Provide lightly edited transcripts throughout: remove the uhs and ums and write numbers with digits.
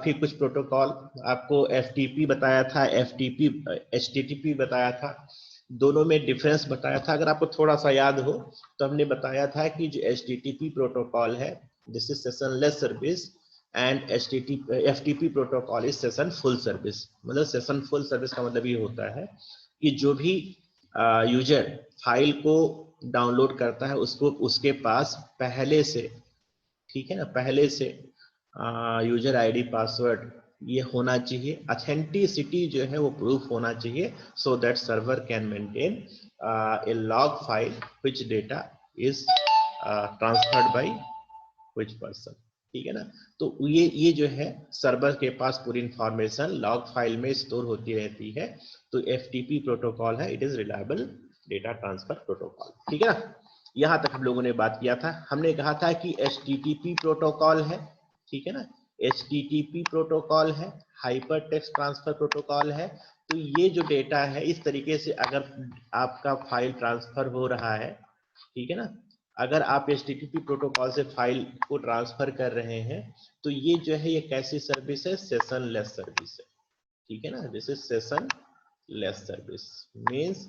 काफी कुछ प्रोटोकॉल आपको एफटीपी बताया था, एफटीपी एचटीटीपी बताया था, दोनों में डिफरेंस बताया था। अगर आपको थोड़ा सा याद हो तो हमने बताया था कि जो एचटीटीपी प्रोटोकॉल है this is session less service and FTP protocol is session full service. मतलब सेशन फुल सर्विस का मतलब ये होता है कि जो भी यूजर फाइल को डाउनलोड करता है उसको उसके पास पहले से, ठीक है ना, पहले से यूजर आईडी पासवर्ड ये होना चाहिए, ऑथेंटिसिटी जो है वो प्रूफ होना चाहिए, so that server can maintain A log file which data is transferred by which person, ठीक है ना। तो ये जो है सर्वर के पास पूरी इंफॉर्मेशन लॉग फाइल में स्टोर होती रहती है। तो एफटीपी प्रोटोकॉल है, it is reliable data transfer protocol, ठीक है ना। यहां तक हम लोगों ने बात किया था। हमने कहा था कि एचटीटीपी प्रोटोकॉल है, ठीक है ना, एचटीटीपी प्रोटोकॉल है, हाइपर टेक्स्ट ट्रांसफर प्रोटोकॉल है। तो ये जो डेटा है इस तरीके से अगर आपका फाइल ट्रांसफर हो रहा है, ठीक है ना, अगर आप एचटीटीपी प्रोटोकॉल से फाइल को ट्रांसफर कर रहे हैं तो ये जो है ये कैसी सर्विस है, सेशन लेस सर्विस है, ठीक है ना। This is session less service means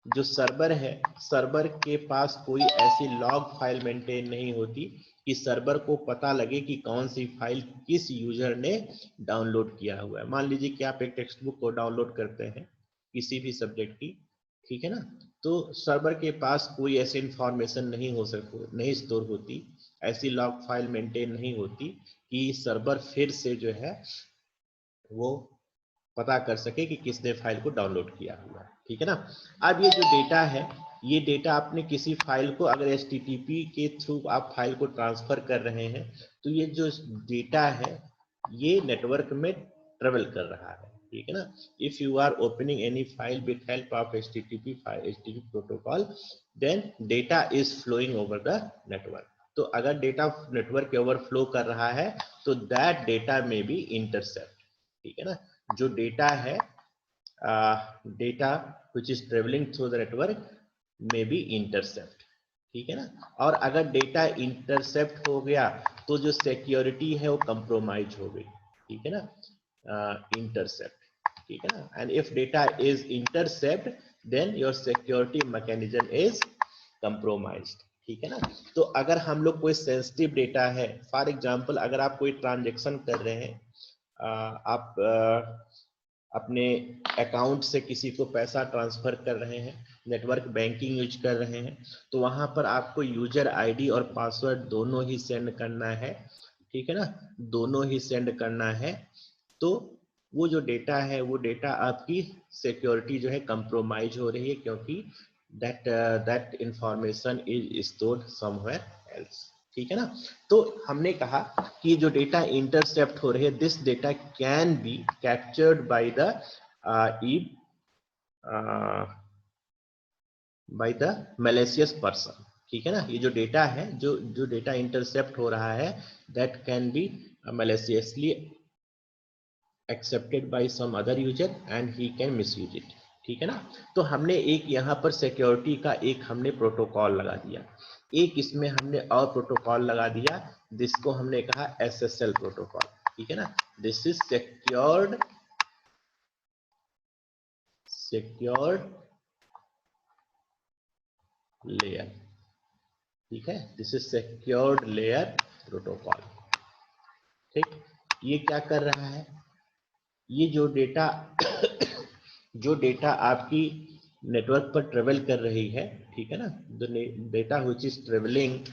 जो सर्वर है, सर्वर के पास कोई ऐसी लॉग फाइल मेंटेन नहीं होती कि सर्वर को पता लगे कि कौन सी फाइल किस यूजर ने डाउनलोड किया हुआ है। मान लीजिए कि आप एक टेक्स्ट बुक को डाउनलोड करते हैं किसी भी सब्जेक्ट की, ठीक है ना, तो सर्वर के पास कोई ऐसी इंफॉर्मेशन नहीं हो सकती, नहीं स्टोर होती, ऐसी लॉग फाइल मेंटेन नहीं होती कि सर्वर फिर से जो है वो पता कर सके कि किसने फाइल को डाउनलोड किया हुआ है, ठीक है ना। अब ये जो डेटा है, ये डेटा आपने किसी फाइल को अगर एचटीटीपी के थ्रू आप फाइल को ट्रांसफर कर रहे हैं तो ये जो डेटा है ये नेटवर्क में ट्रेवल कर रहा है, ठीक है ना। If you are opening any file with help of HTTP protocol then data is flowing over the network. तो अगर डेटा नेटवर्क के ओवरफ्लो कर रहा है तो दैट डेटा में बी इंटरसेप्ट, ठीक है ना। जो डेटा है data which is travelling through the network में बी इंटरसेप्ट, ठीक है ना। और अगर डेटा इंटरसेप्ट हो गया तो जो सिक्योरिटी है वो कंप्रोमाइज हो गई, ठीक है ना, इंटरसेप्ट, ठीक है ना। And if data is intercept then your security mechanism is compromised, ठीक है ना। तो अगर हम लोग कोई सेंसिटिव डेटा है, फॉर एग्जांपल अगर आप कोई ट्रांजेक्शन कर रहे हैं, आप अपने अकाउंट से किसी को पैसा ट्रांसफर कर रहे हैं, नेटवर्क बैंकिंग यूज कर रहे हैं, तो वहां पर आपको यूजर आईडी और पासवर्ड दोनों ही सेंड करना है, ठीक है ना, दोनों ही सेंड करना है। तो वो जो डेटा है वो डेटा आपकी सिक्योरिटी जो है कंप्रोमाइज हो रही है क्योंकि that information is stored somewhere else, ठीक है ना। तो हमने कहा कि जो डेटा इंटरसेप्ट हो रही है this data can be captured by the by the malicious person, ठीक है ना। ये जो डेटा है, जो डेटा इंटरसेप्ट हो रहा है that can be maliciously accepted by some other user and he can misuse it, ठीक है ना। तो हमने एक यहाँ पर सिक्योरिटी का एक हमने प्रोटोकॉल लगा दिया, एक इसमें हमने और प्रोटोकॉल लगा दिया जिसको हमने कहा एसएसएल प्रोटोकॉल, ठीक है ना। दिस इज सिक्योर्ड लेयर, ठीक है, this is secured layer protocol, ठीक। ये क्या कर रहा है, ये जो डेटा आपकी नेटवर्क पर ट्रेवल कर रही है, ठीक है ना, data which is travelling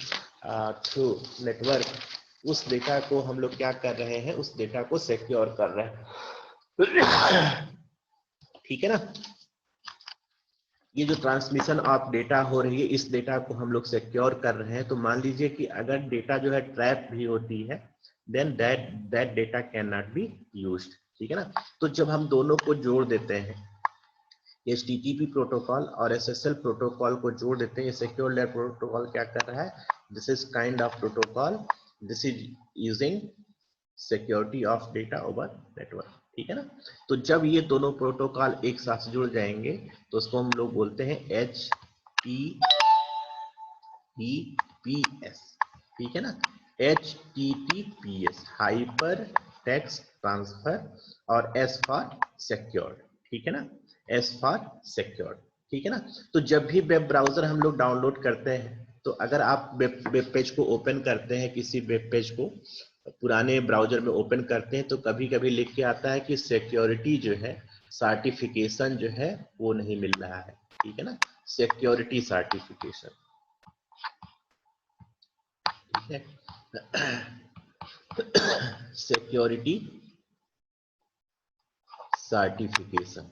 through network, उस डेटा को हम लोग क्या कर रहे हैं, उस डेटा को सिक्योर कर रहे हैं, ठीक है ना। ये जो ट्रांसमिशन ऑफ डेटा हो रही है इस डेटा को हम लोग सिक्योर कर रहे हैं। तो मान लीजिए कि अगर डेटा जो है ट्रैप भी होती है then that data can not be used, ठीक है ना। तो जब हम दोनों को जोड़ देते हैं, एचटीटीपी प्रोटोकॉल और एसएसएल प्रोटोकॉल को जोड़ देते हैं, ये सिक्योर लेयर प्रोटोकॉल क्या कर रहा है, this is kind of protocol, this is using security of data over network, ठीक है ना। तो जब ये दोनों प्रोटोकॉल एक साथ जुड़ जाएंगे तो उसको हम लोग बोलते हैं HTTPS, ठीक है ना, HTTPS हाइपर टेक्स्ट ट्रांसफर और S फॉर सिक्योर्ड, ठीक है ना, S फॉर सिक्योर्ड, ठीक है ना। तो जब भी वेब ब्राउजर हम लोग डाउनलोड करते हैं, तो अगर आप वेब पेज को ओपन करते हैं, किसी वेब पेज को पुराने ब्राउजर में ओपन करते हैं, तो कभी कभी लिख के आता है कि सिक्योरिटी जो है, सर्टिफिकेशन जो है वो नहीं मिल रहा है, ठीक है ना, सिक्योरिटी सर्टिफिकेशन, ठीक है, सिक्योरिटी सर्टिफिकेशन।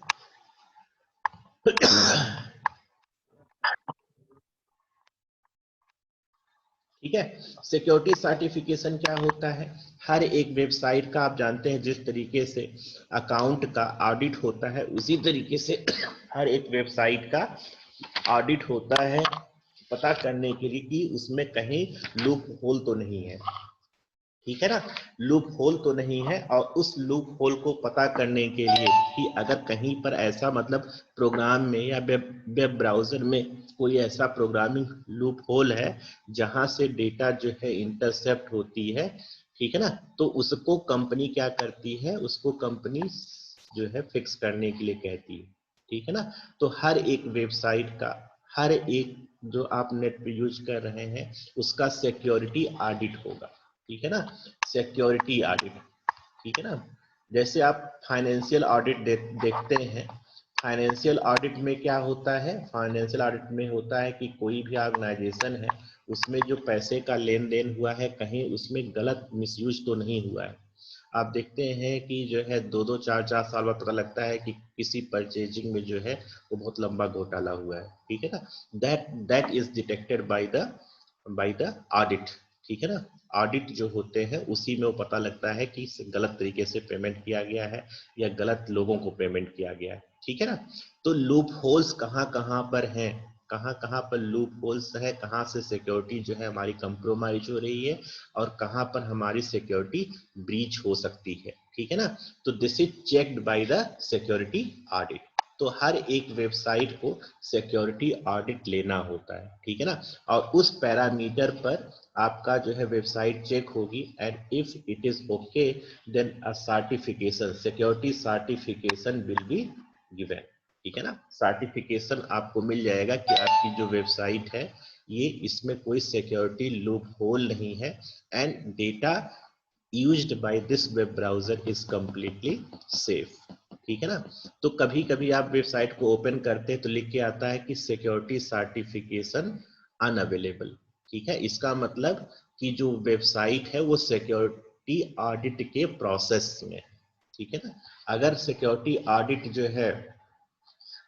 ठीक है, सिक्योरिटी सर्टिफिकेशन क्या होता है? हर एक वेबसाइट का आप जानते हैं जिस तरीके से अकाउंट का ऑडिट होता है, उसी तरीके से हर एक वेबसाइट का ऑडिट होता है, पता करने के लिए कि उसमें कहीं लूप होल तो नहीं है, ठीक है ना, लूप होल तो नहीं है। और उस लूप होल को पता करने के लिए कि अगर कहीं पर ऐसा मतलब प्रोग्राम में या वेब ब्राउजर में कोई ऐसा प्रोग्रामिंग लूप होल है जहां से डेटा जो है इंटरसेप्ट होती है, ठीक है ना, तो उसको कंपनी क्या करती है, उसको कंपनी जो है फिक्स करने के लिए कहती है, ठीक है ना। तो हर एक वेबसाइट का, हर एक जो आप नेट पे यूज कर रहे हैं उसका सिक्योरिटी ऑडिट होगा, ठीक है ना, सिक्योरिटी ऑडिट, ठीक है ना। जैसे आप फाइनेंशियल ऑडिट देखते हैं, फाइनेंशियल ऑडिट में क्या होता है, फाइनेंशियल ऑडिट में होता है कि कोई भी ऑर्गेनाइजेशन है उसमें जो पैसे का लेन देन हुआ है कहीं उसमें गलत मिसयूज तो नहीं हुआ है। आप देखते हैं कि जो है 2-2 4-4 साल बाद पता लगता है कि किसी परचेजिंग में जो है वो बहुत लंबा घोटाला हुआ है, ठीक है ना, that is detected by the audit, ठीक है ना। ऑडिट जो होते हैं उसी में वो पता लगता है कि गलत तरीके से पेमेंट किया गया है या गलत लोगों को पेमेंट किया गया है, ठीक है ना। तो लूप होल्स कहाँ कहाँ पर हैं, कहाँ कहाँ पर लूप होल्स है, कहाँ से सिक्योरिटी जो है हमारी कंप्रोमाइज हो रही है और कहाँ पर हमारी सिक्योरिटी ब्रीच हो सकती है, ठीक है ना। तो this is checked by the security audit. तो हर एक वेबसाइट को सिक्योरिटी ऑडिट लेना होता है, ठीक है ना, और उस पैरामीटर पर आपका जो है वेबसाइट चेक होगी and if it is okay then a certification, security certification will be given, ठीक है ना। सर्टिफिकेशन आपको मिल जाएगा कि आपकी जो वेबसाइट है ये इसमें कोई सिक्योरिटी लूप होल नहीं है and data used by this web browser is completely safe, ठीक है ना। तो कभी कभी आप वेबसाइट को ओपन करते हैं तो लिख के आता है कि सिक्योरिटी सर्टिफिकेशन अनअवेलेबल, ठीक है, इसका मतलब कि जो वेबसाइट है वो सिक्योरिटी ऑडिट के प्रोसेस में, ठीक है ना। अगर सिक्योरिटी ऑडिट जो है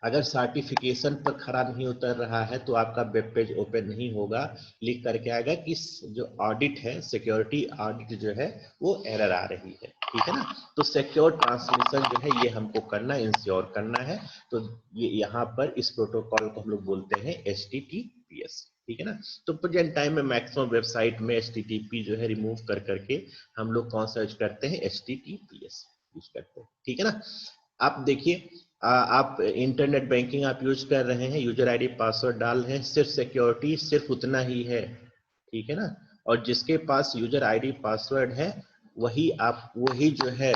अगर सर्टिफिकेशन पर खरा नहीं उतर रहा है तो आपका वेब पेज ओपन नहीं होगा, लिख करके आएगा कि जो ऑडिट है, सिक्योरिटी ऑडिट जो है वो एरर आ रही है, ठीक है ना। तो सिक्योर ट्रांसमिशन जो है ये हमको करना, इंश्योर करना है। तो ये यहाँ पर इस प्रोटोकॉल को हम लोग बोलते हैं HTTPS, ठीक है ना। तो प्रेजेंट टाइम में मैक्सिमम वेबसाइट में HTTP जो है रिमूव कर करके हम लोग कौन सा यूज करते हैं, HTTPS यूज करते हैं, ठीक है ना। आप देखिए, आप इंटरनेट बैंकिंग आप यूज कर रहे हैं, यूजर आईडी पासवर्ड डाल रहे हैं, सिर्फ सिक्योरिटी सिर्फ उतना ही है, ठीक है ना। और जिसके पास यूजर आईडी पासवर्ड है वही जो है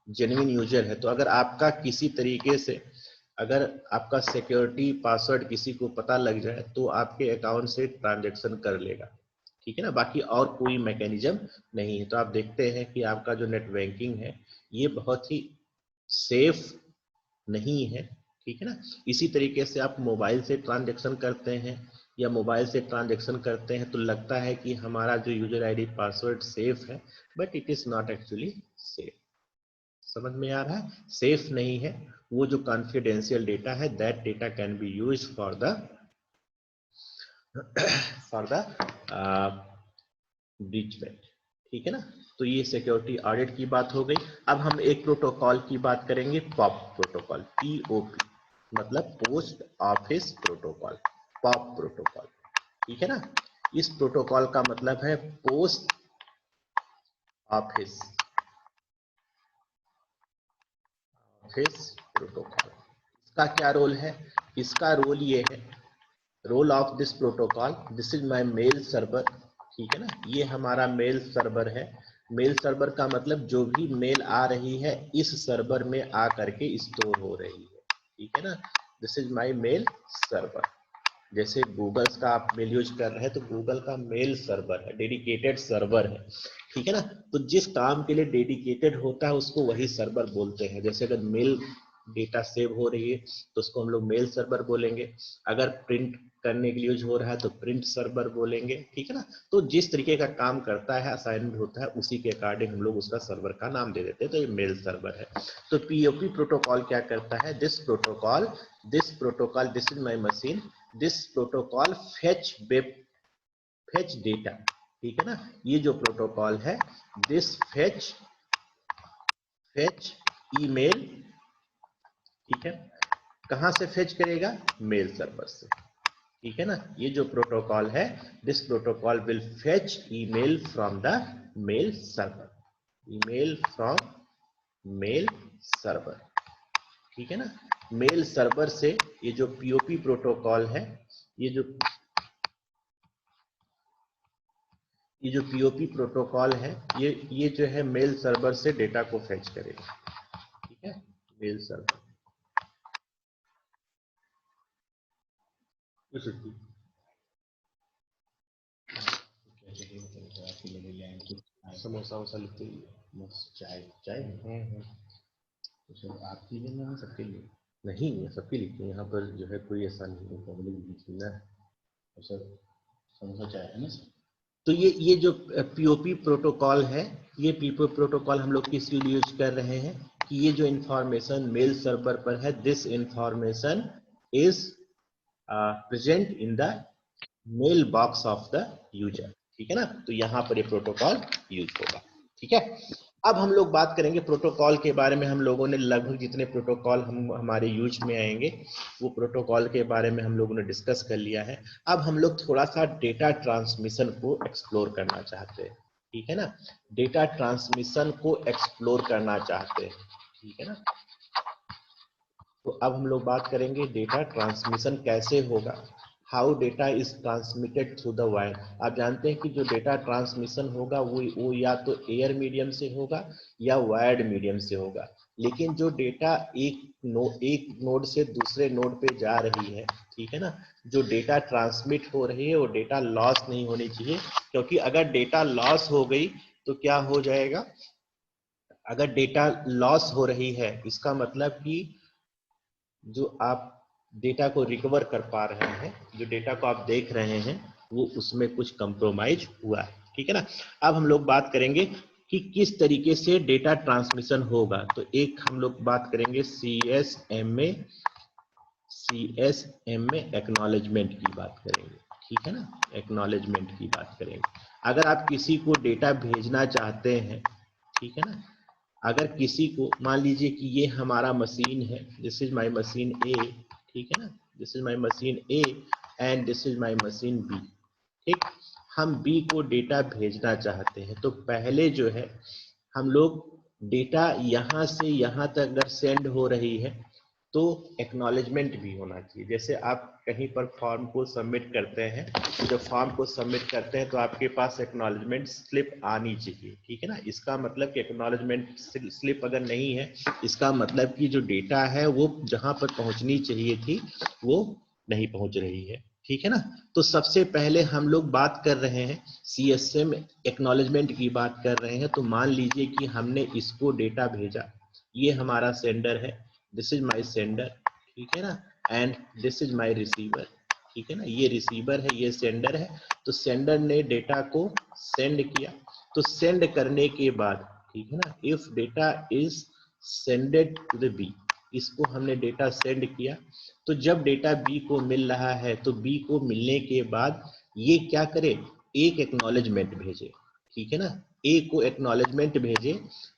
जेन्युइन यूजर है। तो अगर आपका किसी तरीके से अगर आपका सिक्योरिटी पासवर्ड किसी को पता लग जाए तो आपके अकाउंट से ट्रांजैक्शन कर लेगा, ठीक है ना, बाकी और कोई मैकेनिज्म नहीं है। तो आप देखते हैं कि आपका जो नेट बैंकिंग है ये बहुत ही सेफ नहीं है, ठीक है ना। इसी तरीके से आप मोबाइल से ट्रांजैक्शन करते हैं या मोबाइल से ट्रांजैक्शन करते हैं तो लगता है कि हमारा जो यूजर आईडी पासवर्ड सेफ है, but it is not actually safe. समझ में आ रहा है, सेफ नहीं है। वो जो कॉन्फिडेंशियल डेटा है that data can be used for the breachment, ठीक है ना। तो ये सिक्योरिटी ऑडिट की बात हो गई। अब हम एक प्रोटोकॉल की बात करेंगे, पॉप प्रोटोकॉल, POP मतलब post office protocol, pop protocol, ठीक है ना। इस प्रोटोकॉल का मतलब है पोस्ट ऑफिस प्रोटोकॉल। इसका क्या रोल है, इसका रोल ये है, role of this protocol, this is my mail server, ठीक है ना, ये हमारा मेल सर्वर है मेल सर्वर का मतलब जो भी मेल आ रही है इस सर्वर में आ करके स्टोर हो रही है, ठीक है ना। This is my mail server. जैसे गूगल का आप मेल यूज कर रहे हैं तो गूगल का मेल सर्वर है, डेडिकेटेड सर्वर है, ठीक है ना। तो जिस काम के लिए डेडिकेटेड होता है उसको वही सर्वर बोलते हैं। जैसे अगर मेल डेटा सेव हो रही है तो उसको हम लोग मेल सर्वर बोलेंगे, अगर प्रिंट करने के लिए यूज हो रहा है तो प्रिंट सर्वर बोलेंगे, ठीक है ना। तो जिस तरीके का काम करता है, असाइनमेंट होता है, उसी के अकॉर्डिंग हम लोग उसका सर्वर का नाम दे देते हैं। तो ये मेल सर्वर है। तो पीओपी प्रोटोकॉल क्या करता है, this protocol this is my machine, this protocol fetch data, ठीक है ना। ये जो प्रोटोकॉल है दिस फेच ईमेल, ठीक है, कहां से फेच करेगा, मेल सर्वर से, ठीक है ना। ये जो प्रोटोकॉल है this protocol will fetch email from the mail server, email from mail server, ठीक है ना। मेल सर्वर से ये जो पीओपी प्रोटोकॉल है, ये जो पीओपी प्रोटोकॉल है ये जो है मेल सर्वर से डेटा को फेच करेगा, ठीक है। मेल सर्वर समोसा वोसा लिखते ही चाय चाय तो सर आपके लिए ना सबके लिए नहीं, सबके लिए यहाँ पर जो है कोई ऐसा नहीं है पब्लिक ना। तो सर समोसा चाय है ना सर। तो ये जो पीओपी प्रोटोकॉल है, ये पीओपी प्रोटोकॉल हम लोग किस लिए यूज कर रहे हैं कि ये जो इंफॉर्मेशन मेल सर्वर पर है this information is present in the mail box of the user, ठीक है ना। तो यहाँ पर ये प्रोटोकॉल यूज होगा, ठीक है। अब हम लोग बात करेंगे प्रोटोकॉल के बारे में। हम लोगों ने लगभग जितने प्रोटोकॉल हमारे यूज में आएंगे वो प्रोटोकॉल के बारे में हम लोगों ने डिस्कस कर लिया है। अब हम लोग थोड़ा सा डेटा ट्रांसमिशन को एक्सप्लोर करना चाहते हैं, ठीक है ना। डेटा ट्रांसमिशन को एक्सप्लोर करना चाहते हैं, ठीक है ना। तो अब हम लोग बात करेंगे डेटा ट्रांसमिशन कैसे होगा, how data is transmitted through the wire. आप जानते हैं कि जो डेटा ट्रांसमिशन होगा वो या तो एयर मीडियम से होगा या वायर्ड मीडियम से होगा। लेकिन जो डेटा एक नोड से दूसरे नोड पे जा रही है, ठीक है ना, जो डेटा ट्रांसमिट हो रही है वो डेटा लॉस नहीं होनी चाहिए। क्योंकि अगर डेटा लॉस हो गई तो क्या हो जाएगा, अगर डेटा लॉस हो रही है इसका मतलब कि जो आप डेटा को रिकवर कर पा रहे हैं, जो डेटा को आप देख रहे हैं वो उसमें कुछ कंप्रोमाइज हुआ है, ठीक है ना। अब हम लोग बात करेंगे कि किस तरीके से डेटा ट्रांसमिशन होगा। तो एक हम लोग बात करेंगे CSMA एक्नॉलेजमेंट की बात करेंगे, ठीक है ना, एक्नॉलेजमेंट की बात करेंगे। अगर आप किसी को डेटा भेजना चाहते हैं, ठीक है ना, अगर किसी को मान लीजिए कि ये हमारा मशीन है, this is my machine A, ठीक है ना, this is my machine A and this is my machine B, ठीक। हम बी को डेटा भेजना चाहते हैं तो पहले जो है हम लोग डेटा यहाँ से यहाँ तक अगर सेंड हो रही है तो एक्नॉलेजमेंट भी होना चाहिए। जैसे आप कहीं पर फॉर्म को सबमिट करते हैं तो जब फॉर्म को सबमिट करते हैं तो आपके पास एक्नॉलेजमेंट स्लिप आनी चाहिए, ठीक है ना। इसका मतलब कि एक्नॉलेजमेंट स्लिप अगर नहीं है इसका मतलब कि जो डेटा है वो जहां पर पहुंचनी चाहिए थी वो नहीं पहुंच रही है, ठीक है ना। तो सबसे पहले हम लोग बात कर रहे हैं CSM एक्नॉलेजमेंट की बात कर रहे हैं। तो मान लीजिए कि हमने इसको डेटा भेजा, ये हमारा सेंडर है, दिस इज माय सेंडर, ठीक है ना, and this is my receiver, ठीक है ना। ये रिसीवर है, ये सेंडर है। तो सेंडर ने डेटा को सेंड किया, तो सेंड करने के बाद, ठीक है ना, if data is sended to the B, इसको हमने डेटा सेंड किया। तो जब डेटा बी को मिल रहा है तो बी को मिलने के बाद ये क्या करे, एक एक्नॉलेजमेंट भेजे, ठीक है ना, ए को एक्नॉलेजमेंट भेजे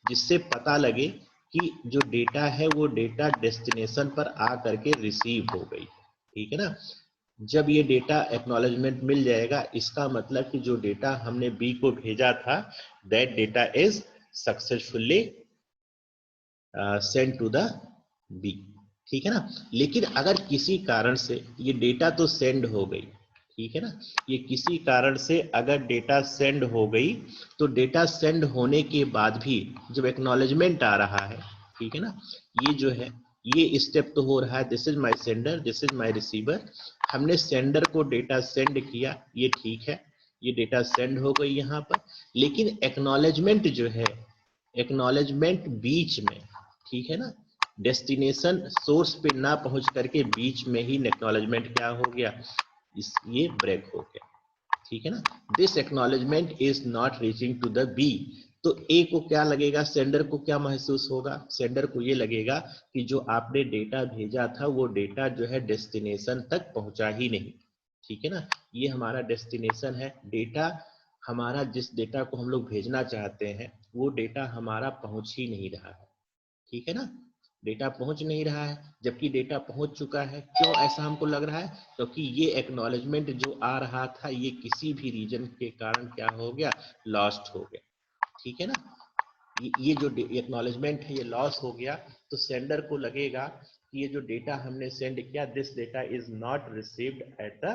जिससे पता लगे कि जो डेटा है वो डेटा डेस्टिनेशन पर आ करके रिसीव हो गई, ठीक है ना। जब ये डेटा एक्नॉलेजमेंट मिल जाएगा इसका मतलब कि जो डेटा हमने बी को भेजा था that data is successfully send to the B, ठीक है ना। लेकिन अगर किसी कारण से ये डेटा तो सेंड हो गई, ठीक है ना। ये किसी कारण से अगर डेटा सेंड हो गई तो डेटा सेंड होने के बाद भी जब एक्नॉलेजमेंट आ रहा है, ठीक है ना, ये जो है ये स्टेप तो हो रहा है, this is my sender, this is my receiver. हमने सेंडर को डेटा सेंड किया, ये ठीक है, ये डेटा सेंड हो गई यहाँ पर, लेकिन एक्नॉलेजमेंट जो है, एक्नॉलेजमेंट बीच में, ठीक है ना, डेस्टिनेशन सोर्स पे ना पहुंच करके बीच में ही एक्नॉलेजमेंट क्या हो गया, ये ब्रेक हो गया, ठीक है ना। This acknowledgement is not reaching to the B. तो ए को क्या लगेगा, सेंडर को क्या महसूस होगा, सेंडर को ये लगेगा कि जो आपने डेटा भेजा था वो डेटा जो है डेस्टिनेशन तक पहुंचा ही नहीं, ठीक है ना। ये हमारा डेस्टिनेशन है, डेटा हमारा, जिस डेटा को हम लोग भेजना चाहते हैं वो डेटा हमारा पहुंच ही नहीं रहा है, ठीक है ना। डेटा पहुंच नहीं रहा है, जबकि डेटा पहुंच चुका है। क्यों ऐसा हमको लग रहा है, क्योंकि ये एक्नॉलेजमेंट जो आ रहा था ये किसी भी रीजन के कारण क्या हो गया, लॉस्ट हो गया, ठीक है ना। ये जो एक्नॉलेजमेंट है ये लॉस हो गया, तो सेंडर को लगेगा कि ये जो डेटा हमने सेंड किया, this data is not received at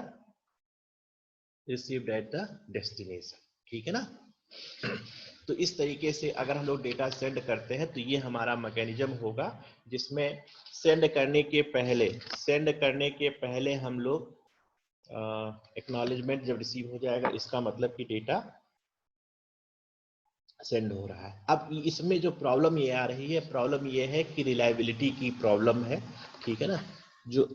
the destination, ठीक है ना। तो इस तरीके से अगर हम लोग डेटा सेंड करते हैं तो ये हमारा मैकेनिज्म होगा, जिसमें सेंड करने के पहले हम लोग एक्नॉलेजमेंट जब रिसीव हो जाएगा इसका मतलब कि डेटा सेंड हो रहा है। अब इसमें जो प्रॉब्लम ये आ रही है, प्रॉब्लम ये है कि रिलायबिलिटी की प्रॉब्लम है, ठीक है ना। जो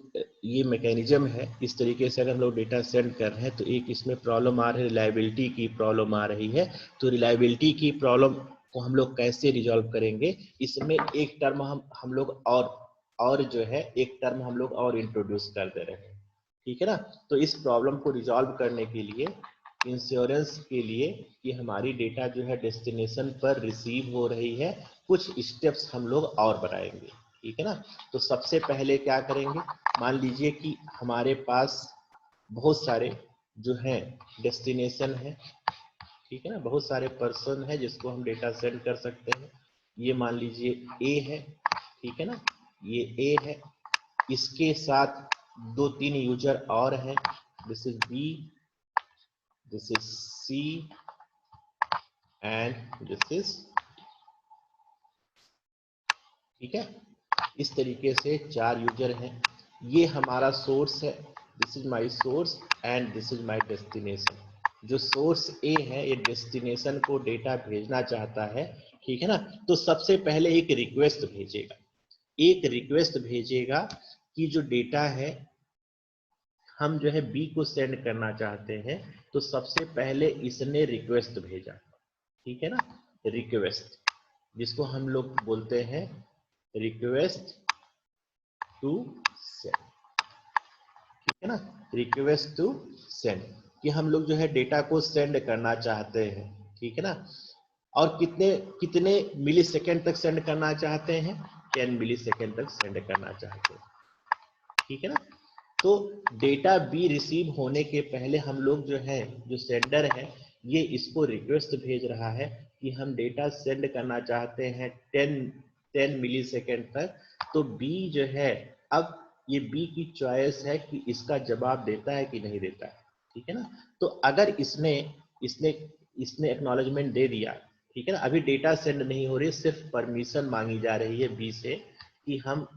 ये मैकेनिज्म है, इस तरीके से अगर हम लोग डेटा सेंड कर रहे हैं तो एक इसमें प्रॉब्लम आ रही है, रिलायबिलिटी की प्रॉब्लम आ रही है। तो रिलायबिलिटी की प्रॉब्लम को हम लोग कैसे रिजॉल्व करेंगे, इसमें एक टर्म हम लोग और जो है एक टर्म हम लोग और इंट्रोड्यूस कर दे रहे हैं, ठीक है ना। तो इस प्रॉब्लम को रिजॉल्व करने के लिए, इंश्योरेंस के लिए कि हमारी डेटा जो है डेस्टिनेशन पर रिसीव हो रही है, कुछ स्टेप्स हम लोग और बनाएंगे, ठीक है ना। तो सबसे पहले क्या करेंगे, मान लीजिए कि हमारे पास बहुत सारे जो हैं डेस्टिनेशन है, ठीक है ना, बहुत सारे पर्सन है जिसको हम डेटा सेंड कर सकते हैं। ये मान लीजिए ए है, ठीक है ना, ये ए है, इसके साथ 2-3 यूजर और हैं, this is B, this is C and this is, ठीक है। इस तरीके से 4 यूजर हैं, ये हमारा सोर्स है, this is my source and this is my destination. जो सोर्स ए है ये डेस्टिनेशन को डेटा भेजना चाहता है, ठीक है ना। तो सबसे पहले एक रिक्वेस्ट भेजेगा कि जो डेटा है हम जो है बी को सेंड करना चाहते हैं, तो सबसे पहले इसने रिक्वेस्ट भेजा, ठीक है ना, रिक्वेस्ट, जिसको हम लोग बोलते हैं रिक्वेस्ट टू सेंड, ठीक है ना, रिक्वेस्ट टू सेंड, कि हम लोग जो है डेटा को सेंड करना चाहते हैं, ठीक है ना। और कितने कितने मिली सेकेंड तक सेंड करना चाहते हैं, 10 मिली सेकेंड तक सेंड करना चाहते हैं, ठीक है ना। तो डेटा बी रिसीव होने के पहले हम लोग जो है, जो सेंडर है ये इसको रिक्वेस्ट भेज रहा है कि हम डेटा सेंड करना चाहते हैं 10 मिली सेकेंड तक। तो बी जो है, अब ये बी की चॉइस है कि इसका जवाब देता है कि नहीं देता है, ठीक है ना। तो अगर इसने इसने इसने एक्नॉलेजमेंट दे दिया, ठीक है ना, अभी डेटा सेंड नहीं हो रही, सिर्फ परमिशन मांगी जा रही है बी से कि हम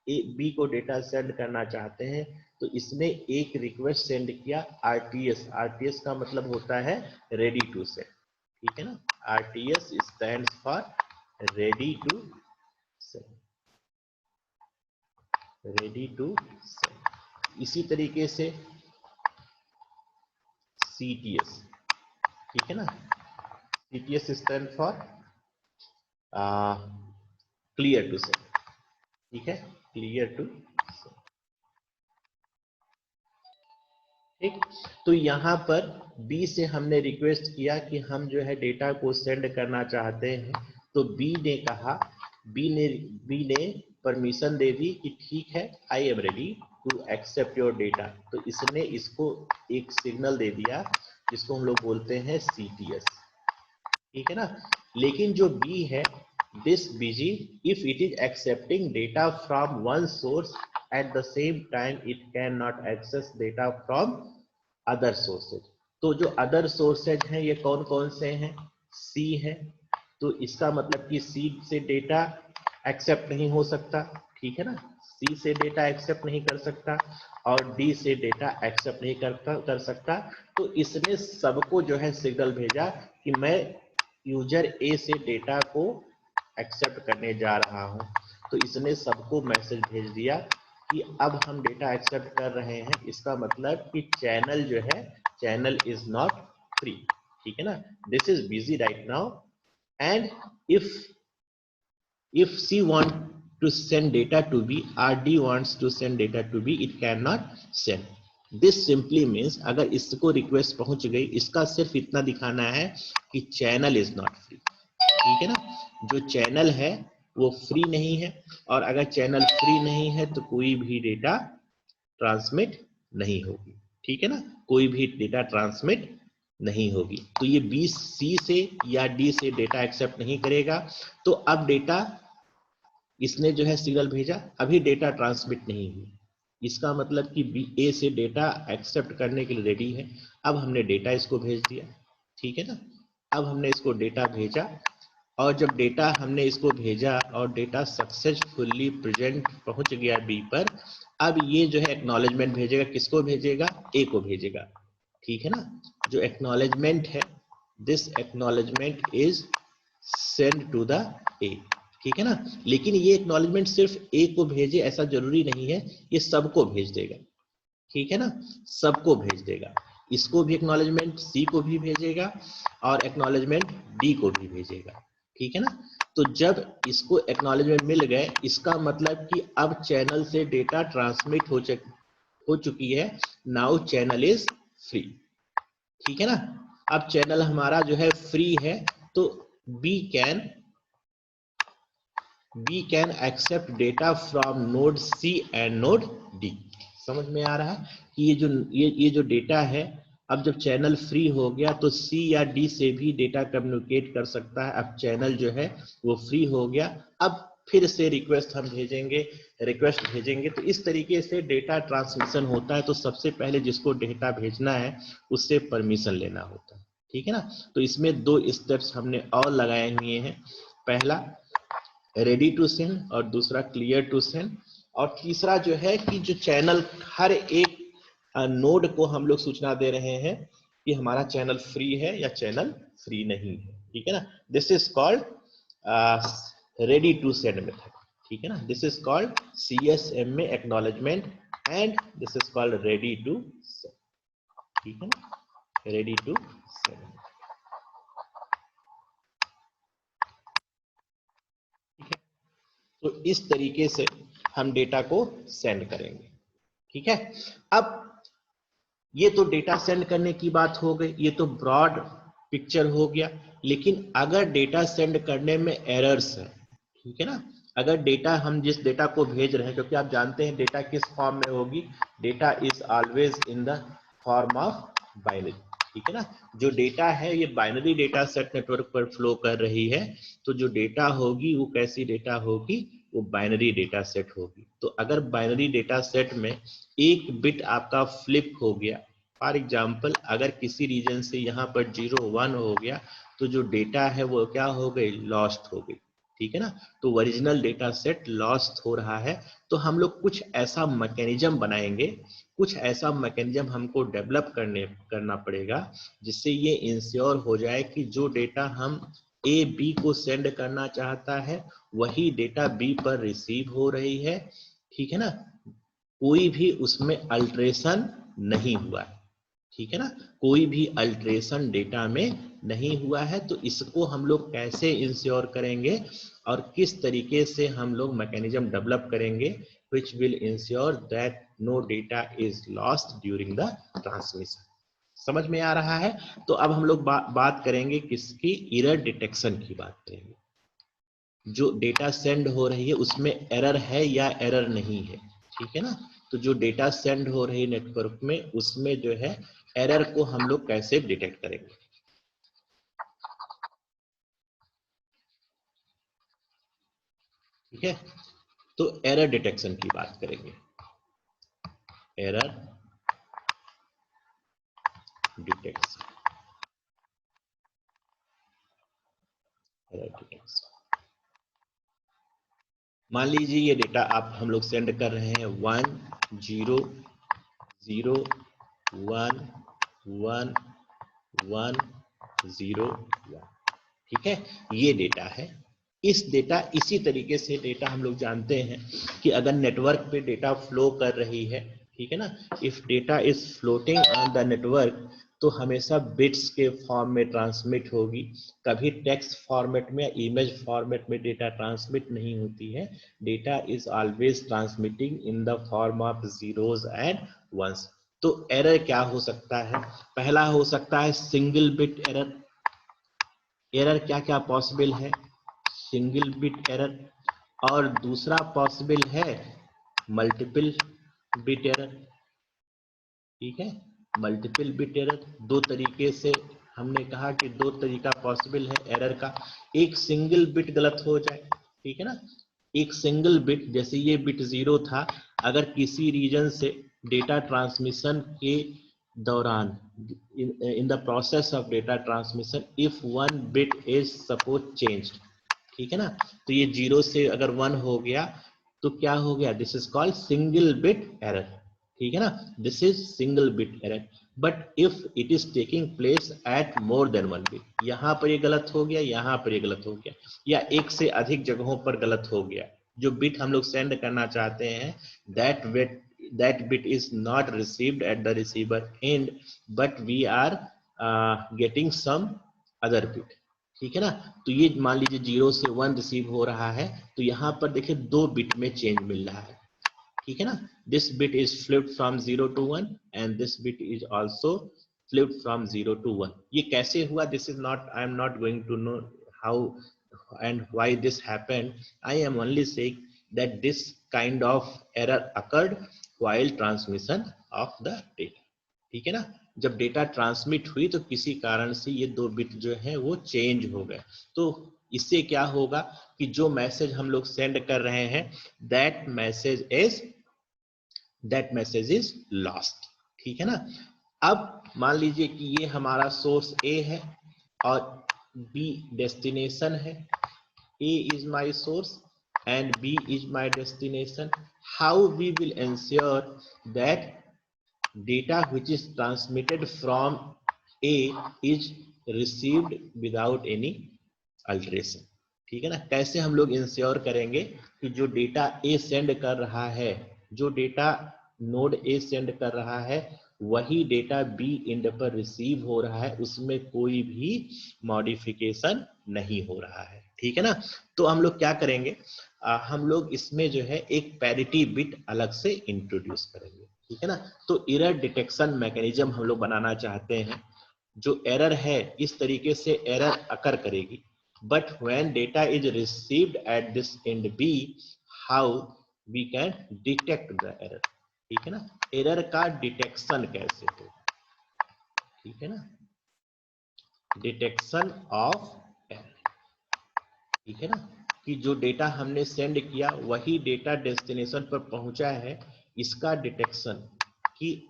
बी को डेटा सेंड करना चाहते हैं। तो इसने एक रिक्वेस्ट सेंड किया आरटीएस का मतलब होता है रेडी टू सेंड, ठीक है ना, RTS stands for ready to send, ready to send. इसी तरीके से सीटीएस, ठीक है ना, CTS stand for clear to send, ठीक है, क्लियर टू सेंड, ठीक। तो यहाँ पर बी से हमने रिक्वेस्ट किया कि हम जो है डेटा को सेंड करना चाहते हैं, तो बी ने कहा, बी ने परमिशन दे दी कि ठीक है, I am ready to accept your data. तो इसने इसको एक सिग्नल दे दिया जिसको हम लोग बोलते हैं सीटीएस, ठीक है ना। लेकिन जो बी है, this busy if it is accepting data from one source at the same time it cannot access data from other sources. तो जो अदर सोर्सेज हैं ये कौन कौन से हैं? सी है, तो इसका मतलब कि सी से डेटा एक्सेप्ट नहीं हो सकता, ठीक है ना, सी से डेटा एक्सेप्ट नहीं कर सकता, और डी से डेटा एक्सेप्ट नहीं कर सकता। तो इसने सबको जो है सिग्नल भेजा कि मैं यूजर ए से डेटा को एक्सेप्ट करने जा रहा हूं। तो इसने सबको मैसेज भेज दिया कि अब हम डेटा एक्सेप्ट कर रहे हैं, इसका मतलब कि चैनल जो है, चैनल इज नॉट फ्री, ठीक है ना, this is busy right now, and if C want to send data to B or D wants to send data to B, it cannot send. This simply means अगर इसको request पहुंच गई, इसका सिर्फ इतना दिखाना है कि चैनल इज नॉट फ्री, ठीक है ना, जो चैनल है वो फ्री नहीं है, और अगर चैनल फ्री नहीं है तो कोई भी डेटा ट्रांसमिट नहीं होगी, ठीक है ना, कोई भी डेटा ट्रांसमिट नहीं होगी। तो ये बी सी से या डी से डेटा एक्सेप्ट नहीं करेगा। तो अब डेटा इसने जो है सिग्नल भेजा, अभी डेटा ट्रांसमिट नहीं हुई, इसका मतलब कि बी ए से डेटा एक्सेप्ट करने के लिए रेडी है। अब हमने डेटा इसको भेज दिया, ठीक है ना, अब हमने इसको डेटा भेजा, और जब डेटा हमने इसको भेजा और डेटा सक्सेसफुली प्रेजेंट पहुंच गया बी पर, अब ये जो है एक्नॉलेजमेंट भेजेगा, किसको भेजेगा? ए को भेजेगा, ठीक है ना, जो एक्नॉलेजमेंट है, this acknowledgement is send to the A, ठीक है ना, लेकिन ये एक्नॉलेजमेंट सिर्फ ए को भेजे ऐसा जरूरी नहीं है, ये सबको भेज देगा, ठीक है ना, सबको भेज देगा, इसको भी एक्नॉलेजमेंट सी को भी भेजेगा और एक्नॉलेजमेंट डी को भी भेजेगा, ठीक है ना। तो जब इसको एक्नॉलेजमेंट मिल गए, इसका मतलब कि अब चैनल से डेटा ट्रांसमिट हो चुकी है, नाउ चैनल इज फ्री, ठीक है ना। अब चैनल हमारा जो है फ्री है, तो B can accept data from node C and node D. समझ में आ रहा है कि ये जो डेटा है, अब जब चैनल फ्री हो गया तो सी या डी से भी डेटा कम्युनिकेट कर सकता है। अब चैनल जो है वो फ्री हो गया, अब फिर से रिक्वेस्ट भेजेंगे। तो इस तरीके से डेटा ट्रांसमिशन होता है। तो सबसे पहले जिसको डेटा भेजना है उससे परमिशन लेना होता है, ठीक है ना। तो इसमें 2 स्टेप्स हमने और लगाए हुए हैं, पहला रेडी टू सेंड और दूसरा क्लियर टू सेंड, और तीसरा जो है कि जो चैनल, हर एक नोड को हम लोग सूचना दे रहे हैं कि हमारा चैनल फ्री है या चैनल फ्री नहीं है, ठीक है ना। This is called ready to send method, ठीक है ना, दिस इज कॉल्ड CSM में acknowledgement, and this is called ready to send, ठीक है ना, रेडी टू सेंड। तो इस तरीके से हम डेटा को सेंड करेंगे, ठीक है। अब ये तो डेटा सेंड करने की बात हो गई, ये तो ब्रॉड पिक्चर हो गया। लेकिन अगर डेटा सेंड करने में एरर्स है, ठीक है ना, अगर डेटा, हम जिस डेटा को भेज रहे हैं, क्योंकि आप जानते हैं डेटा किस फॉर्म में होगी, data is always in the form of binary, ठीक है ना। जो डेटा है ये बाइनरी डेटा सेट नेटवर्क पर फ्लो कर रही है, तो जो डेटा होगी वो कैसी डेटा होगी, वो बाइनरी डेटा सेट होगी। तो अगर बाइनरी डेटा सेट में एक बिट आपका फ्लिप हो गया, फॉर एग्जाम्पल अगर किसी रीजन से यहाँ पर 0 1 हो गया, तो जो डेटा है वो क्या हो गई, लॉस्ट हो गई, ठीक है ना। तो ओरिजिनल डेटा सेट लॉस्ट हो रहा है। तो हम लोग कुछ ऐसा मैकेनिज्म बनाएंगे, कुछ ऐसा मैकेनिज्म हमको डेवलप करना पड़ेगा जिससे ये इंश्योर हो जाए कि जो डेटा हम ए बी को सेंड करना चाहता है वही डेटा बी पर रिसीव हो रही है, ठीक है ना, कोई भी उसमें अल्ट्रेशन नहीं हुआ है, ठीक है ना, कोई भी अल्ट्रेशन डेटा में नहीं हुआ है। तो इसको हम लोग कैसे इंश्योर करेंगे और किस तरीके से हम लोग मैकेनिज्म डेवलप करेंगे which will ensure that no data is lost during the transmission। समझ में आ रहा है। तो अब हम लोग बात करेंगे किसकी, एरर डिटेक्शन की बात करेंगे। जो डेटा सेंड हो रही है उसमें एरर है या एरर नहीं है, ठीक है ना। तो जो डेटा सेंड हो रही है नेटवर्क में, उसमें जो है एरर को हम लोग कैसे डिटेक्ट करेंगे, ठीक है। तो एरर डिटेक्शन की बात करेंगे, एरर डिटेक्शन, एरर डिटेक्शन। मान लीजिए ये डेटा आप हम लोग सेंड कर रहे हैं 1 0 0 1 1 1 0 1, ठीक है, ये डेटा है। इसी तरीके से डेटा हम लोग जानते हैं कि अगर नेटवर्क पे डेटा फ्लो कर रही है, ठीक है ना, if data is floating on the network, तो हमेशा बिट्स के फॉर्म में ट्रांसमिट होगी, कभी टेक्स्ट फॉर्मेट में या इमेज फॉर्मेट में डेटा ट्रांसमिट नहीं होती है। Data is always transmitting in the form of zeros and ones. तो एरर क्या हो सकता है? पहला हो सकता है सिंगल बिट एरर। एरर क्या क्या पॉसिबल है? सिंगल बिट एरर, और दूसरा पॉसिबल है मल्टीपल बिट एरर, ठीक है, मल्टीपल बिट एरर। दो तरीके से हमने कहा कि दो तरीका पॉसिबल है एरर का। एक सिंगल बिट गलत हो जाए, ठीक है ना, एक सिंगल बिट, जैसे ये बिट 0 था, अगर किसी रीजन से डेटा ट्रांसमिशन के दौरान, in the process of data transmission, if one bit is suppose changed, ठीक है ना, तो ये 0 से अगर 1 हो गया तो क्या हो गया? This is called single bit error, ठीक है ना, this is single bit error. But if it is taking place at more than 1 bit, यहां पर ये गलत हो गया, यहां पर ये गलत हो गया, या एक से अधिक जगहों पर गलत हो गया, जो बिट हम लोग सेंड करना चाहते हैं, that bit is not received at the receiver end, but we are getting some other bit, ठीक है ना। तो ये मान लीजिए 0 से 1 रिसीव हो रहा है, तो यहाँ पर देखिए 2 बिट में चेंज मिल रहा है, ठीक है ना। This bit is flipped from 0 to 1 and this bit is also flipped from 0 to 1। ये कैसे हुआ? This is not, I am not going to know how and why this happened. I am only saying that this kind of error occurred while transmission of the data, ठीक है ना। जब data transmit हुई तो किसी कारण से ये 2 बिट जो है वो चेंज हो गए, तो इससे क्या होगा कि जो मैसेज हम लोग सेंड कर रहे हैं, दैट मैसेज इज लॉस्ट, ठीक है ना। अब मान लीजिए कि ये हमारा सोर्स A है और B डेस्टिनेशन है। A is my source and B is my destination. How we will ensure that data which is transmitted from A is received without any alteration, ठीक है ना। कैसे हम लोग इंश्योर करेंगे कि जो डेटा A सेंड कर रहा है, जो डेटा नोड A सेंड कर रहा है, वही डेटा B एंड पर रिसीव हो रहा है, उसमें कोई भी मॉडिफिकेशन नहीं हो रहा है, ठीक है ना। तो हम लोग क्या करेंगे, हम लोग इसमें जो है एक पैरिटी बिट अलग से इंट्रोड्यूस करेंगे, ठीक है ना। तो एरर डिटेक्शन मैकेनिज्म हम लोग बनाना चाहते हैं। जो एरर है इस तरीके से एरर अकर करेगी, but when data is received at this end B, how we can detect the error, ठीक है ना। एरर का डिटेक्शन कैसे हो, ठीक है ना, डिटेक्शन ऑफ एरर, ठीक है ना, कि जो डेटा हमने सेंड किया वही डेटा डेस्टिनेशन पर पहुंचा है, इसका डिटेक्शन, कि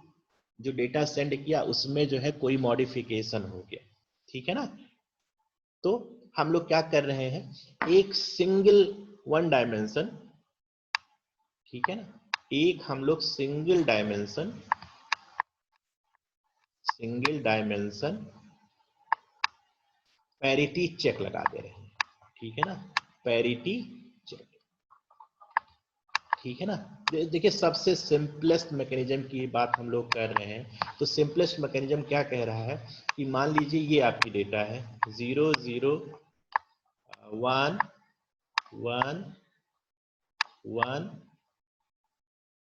जो डेटा सेंड किया उसमें जो है कोई मॉडिफिकेशन हो गया, ठीक है ना। तो हम लोग क्या कर रहे हैं, एक सिंगल वन डायमेंशन, ठीक है ना, एक हम लोग सिंगल डायमेंशन पैरिटी चेक लगा दे रहे हैं, ठीक है ना, पैरिटी चेक, ठीक है ना। देखिए सबसे सिंपलेस्ट मैकेनिज्म की बात हम लोग कर रहे हैं, तो सिंपलेस्ट मैकेनिज्म क्या कह रहा है कि मान लीजिए ये आपकी डेटा है 0 0 1 1 1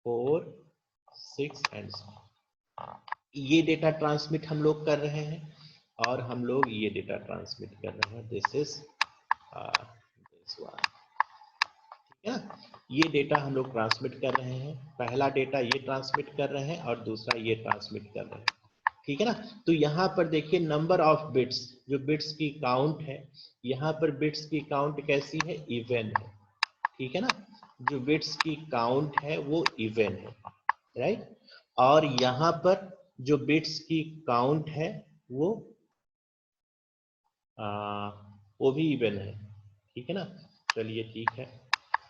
4 6 एंड 7, ये डेटा ट्रांसमिट हम लोग कर रहे हैं और हम लोग ये डेटा ट्रांसमिट कर रहे हैं, दिस इज दिस वन, ठीक है। ये डेटा हम लोग ट्रांसमिट कर रहे हैं, पहला डेटा ये ट्रांसमिट कर रहे हैं और दूसरा ये ट्रांसमिट कर रहे हैं, ठीक है ना। तो यहाँ पर देखिए नंबर ऑफ बिट्स, जो बिट्स की काउंट है, यहाँ पर बिट्स की काउंट कैसी है, इवन है, ठीक है ना। जो बिट्स की काउंट है वो इवन है, राइट। और यहाँ पर जो बिट्स की काउंट है वो भी इवन है, ठीक है ना। चलिए ठीक है,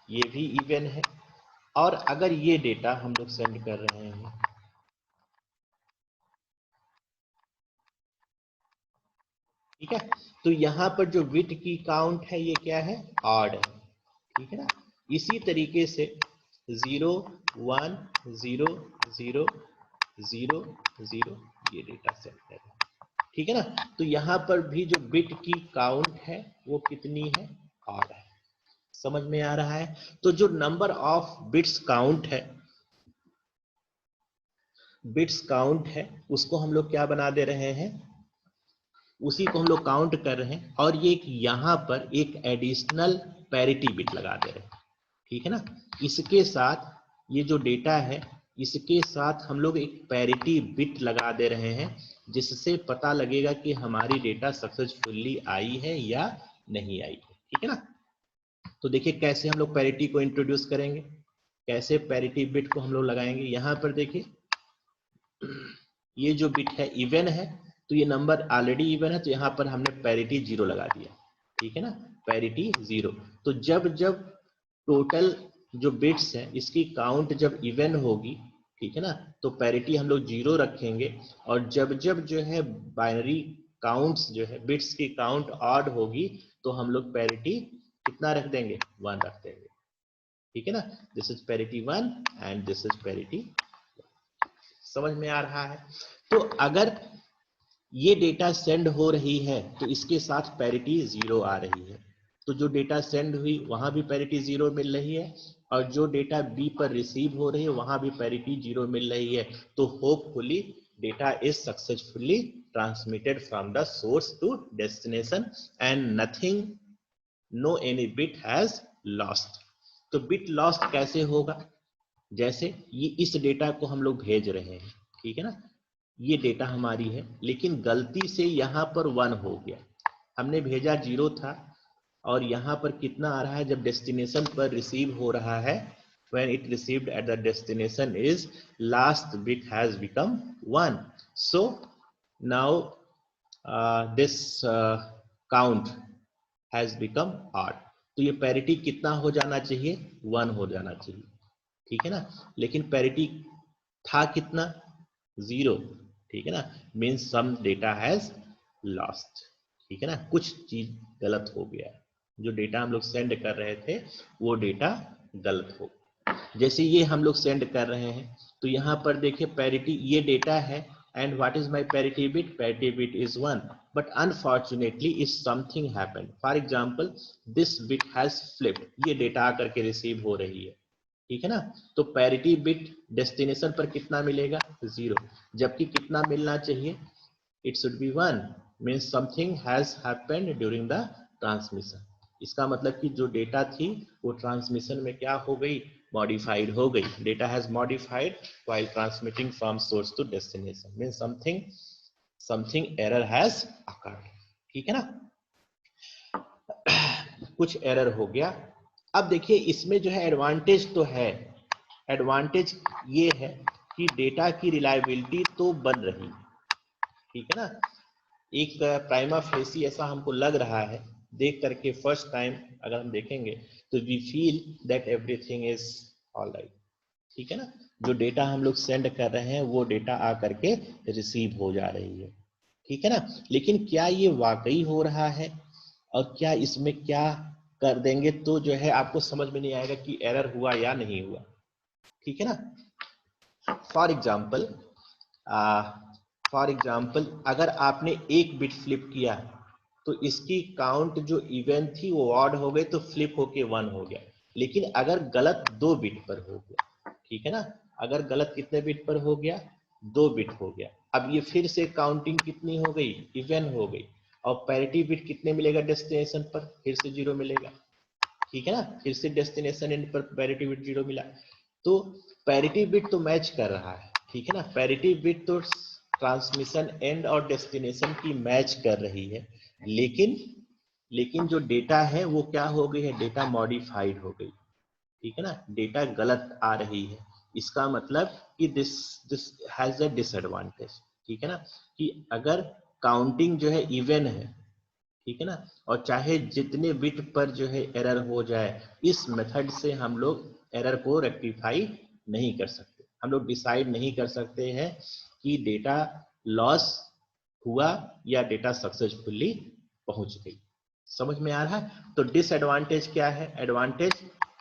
ये भी इवन है। और अगर ये डेटा हम लोग सेंड कर रहे हैं, ठीक है, तो यहाँ पर जो बिट की काउंट है ये क्या है, ऑड है, ठीक है ना। इसी तरीके से 0 1 0 0 0 0 ये डेटा सेंड कर रहे हैं, ठीक है ना। तो यहाँ पर भी जो बिट की काउंट है वो कितनी है, ऑड है। समझ में आ रहा है। तो जो नंबर ऑफ बिट्स काउंट है उसको हम लोग क्या बना दे रहे हैं, उसी को हम लोग काउंट कर रहे हैं, और ये यहाँ पर एक एडिशनल पैरिटी बिट लगा दे रहे हैं, ठीक है ना। इसके साथ ये जो डेटा है इसके साथ हम लोग एक पैरिटी बिट लगा दे रहे हैं, जिससे पता लगेगा कि हमारी डेटा सक्सेसफुली आई है या नहीं आई है, ठीक है ना। तो देखिए कैसे हम लोग पैरिटी को इंट्रोड्यूस करेंगे, कैसे पैरिटी बिट को हम लोग लगाएंगे। यहाँ पर देखिए ये जो बिट है इवन है, तो ये नंबर ऑलरेडी इवन है, तो यहाँ पर हमने पैरिटी 0 लगा दिया, ठीक है ना, पैरिटी 0। तो जब जब टोटल जो बिट्स है इसकी काउंट जब इवन होगी, ठीक है ना, तो पैरिटी हम लोग 0 रखेंगे, और जब जब जो है बाइनरी काउंट्स जो है बिट्स की काउंट ऑड होगी, तो हम लोग पैरिटी कितना रख देंगे, 1 रख देंगे, ठीक है ना। This is parity 1 and this is parity. समझ में आ रहा है। तो अगर ये डेटा सेंड हो रही है तो इसके साथ पैरिटी 0 आ रही है, तो जो डेटा सेंड हुई वहां भी पैरिटी 0 मिल रही है, और जो डेटा बी पर रिसीव हो रही है वहां भी पैरिटी 0 मिल रही है। तो hopefully data is successfully transmitted from the source to destination and nothing, no any bit has lost. तो बिट लॉस्ट कैसे होगा, जैसे ये इस डेटा को हम लोग भेज रहे हैं, ठीक है ना, ये डेटा हमारी है, लेकिन गलती से यहाँ पर 1 हो गया, हमने भेजा 0 था, और यहाँ पर कितना आ रहा है, जब डेस्टिनेशन पर रिसीव हो रहा है, when it received at the destination is last bit has become 1, so now this count has become odd। तो ये पैरिटी कितना हो जाना चाहिए, 1 हो जाना चाहिए, ठीक है ना, लेकिन पैरिटी था कितना, 0, ठीक है ना, means some data has lost, ठीक है ना, कुछ चीज गलत हो गया, जो डेटा हम लोग सेंड कर रहे थे वो डेटा गलत हो। जैसे ये हम लोग सेंड कर रहे हैं, तो यहाँ पर देखिए पैरिटी ये डेटा है, and what is my parity bit, parity bit is 1, but unfortunately if something happened, for example this bit has flipped, ये डेटा आकर के रिसीव हो रही है, ठीक है ना, तो पैरिटी बिट डेस्टिनेशन पर कितना मिलेगा, 0, जबकि कितना मिलना चाहिए, it should be 1, means something has happened during the transmission. इसका मतलब कि जो डेटा थी वो ट्रांसमिशन में क्या हो गई, मॉडिफाइड हो गई, data has modified while transmitting from source to destination, means something error has occurred, ठीक है ना, कुछ एरर हो गया। अब देखिए इसमें जो है एडवांटेज तो है, एडवांटेज ये है कि डेटा की रिलायबिलिटी तो बन रही, ठीक है ना, एक प्राइमा फेसी ऐसा हमको लग रहा है, देख करके फर्स्ट टाइम अगर हम देखेंगे तो we feel that everything is alright, ठीक है ना, जो डेटा हम लोग सेंड कर रहे हैं वो डेटा आ करके रिसीव हो जा रही है, ठीक है ना। लेकिन क्या ये वाकई हो रहा है, और क्या इसमें क्या कर देंगे तो जो है आपको समझ में नहीं आएगा कि एरर हुआ या नहीं हुआ, ठीक है ना। फॉर एग्जाम्पल अगर आपने एक बिट फ्लिप किया तो इसकी काउंट जो इवन थी वो ऑड हो गई, तो फ्लिप होके 1 हो गया। लेकिन अगर गलत 2 बिट पर हो गया, ठीक है ना, अगर गलत कितने बिट पर हो गया, 2 बिट हो गया, अब ये फिर से काउंटिंग कितनी हो गई, इवन हो गई, और पैरिटी बिट कितने मिलेगा डेस्टिनेशन पर, फिर से 0 मिलेगा, ठीक है ना, फिर से डेस्टिनेशन एंड पर पैरिटी बिट 0 मिला। तो पैरिटी बिट तो मैच कर रहा है, ठीक है ना, पैरिटी बिट तो ट्रांसमिशन एंड और डेस्टिनेशन की मैच कर रही है, लेकिन जो डेटा है वो क्या हो गई है, डेटा मॉडिफाइड हो गई, ठीक है ना, डेटा गलत आ रही है, इसका मतलब कि दिस हैज अ डिसएडवांटेज, ठीक है ना, कि अगर काउंटिंग जो है इवन है, ठीक है ना, और चाहे जितने बिट पर जो है एरर हो जाए, इस मेथड से हम लोग एरर को रेक्टिफाई नहीं कर सकते। हम लोग डिसाइड नहीं कर सकते हैं कि डेटा लॉस हुआ या डेटा सक्सेसफुली पहुंच गई। समझ में आ रहा है? तो डिसएडवांटेज क्या है? एडवांटेज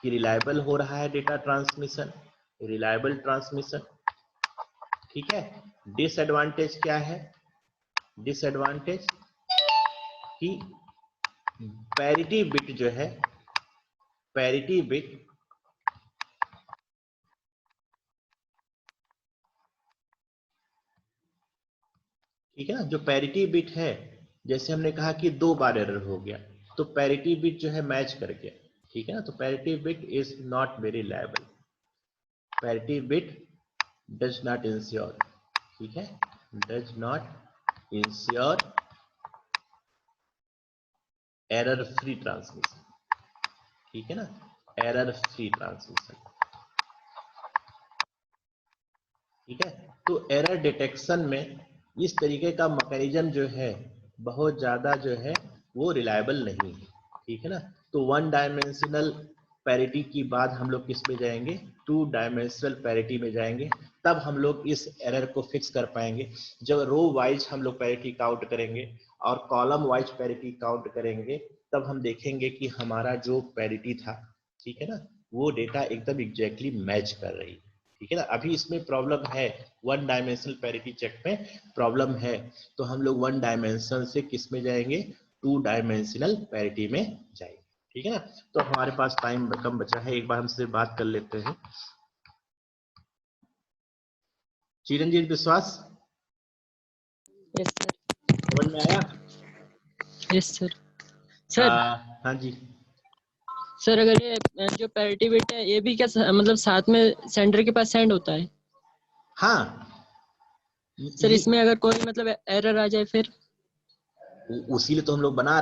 कि रिलायबल हो रहा है डेटा ट्रांसमिशन, रिलायबल ट्रांसमिशन, ठीक है। डिसएडवांटेज क्या है? डिसएडवांटेज कि पैरिटी बिट जो है, पैरिटी बिट ठीक है ना, जो पैरिटी बिट है, जैसे हमने कहा कि 2 बार एरर हो गया, तो पैरिटी बिट जो है मैच कर गया, ठीक है ना, तो parity bit is not very reliable, parity bit does not ensure, ठीक है, does not ensure error free transmission, ठीक है ना, एरर फ्री ट्रांसमिशन, ठीक है। तो एरर डिटेक्शन में इस तरीके का मैकेनिज्म जो है बहुत ज्यादा जो है वो रिलायबल नहीं है, ठीक है ना। तो 1 डायमेंशनल पैरिटी की बाद हम लोग किस में जाएंगे? 2 डायमेंशनल पैरिटी में जाएंगे, तब हम लोग इस एरर को फिक्स कर पाएंगे। जब रो वाइज हम लोग पैरिटी काउंट करेंगे और कॉलम वाइज पैरिटी काउंट करेंगे, तब हम देखेंगे कि हमारा जो पैरिटी था, ठीक है ना, वो डेटा एकदम एग्जैक्टली मैच कर रही है, ठीक है ना। अभी इसमें प्रॉब्लम है, 1 डायमेंशनल पैरिटी चेक में प्रॉब्लम है, तो हम लोग 1 डायमेंशन से किस में जाएंगे? 2 डायमेंशनल पैरिटी में जाएंगे, ठीक है ना। तो हमारे पास टाइम कम बचा है, एक बार हमसे बात कर लेते हैं। चिरंजीव विश्वास, यस सर। समझ में आया? Yes sir. सर हाँ जी सर, अगर ये जो पैरिटी बिट है ये भी क्या मतलब साथ में सेंडर के पास सेंड होता है? हाँ, सर इसमें अगर कोई मतलब एरर आ जाए फिर? उसी लिए तो हम लोग बना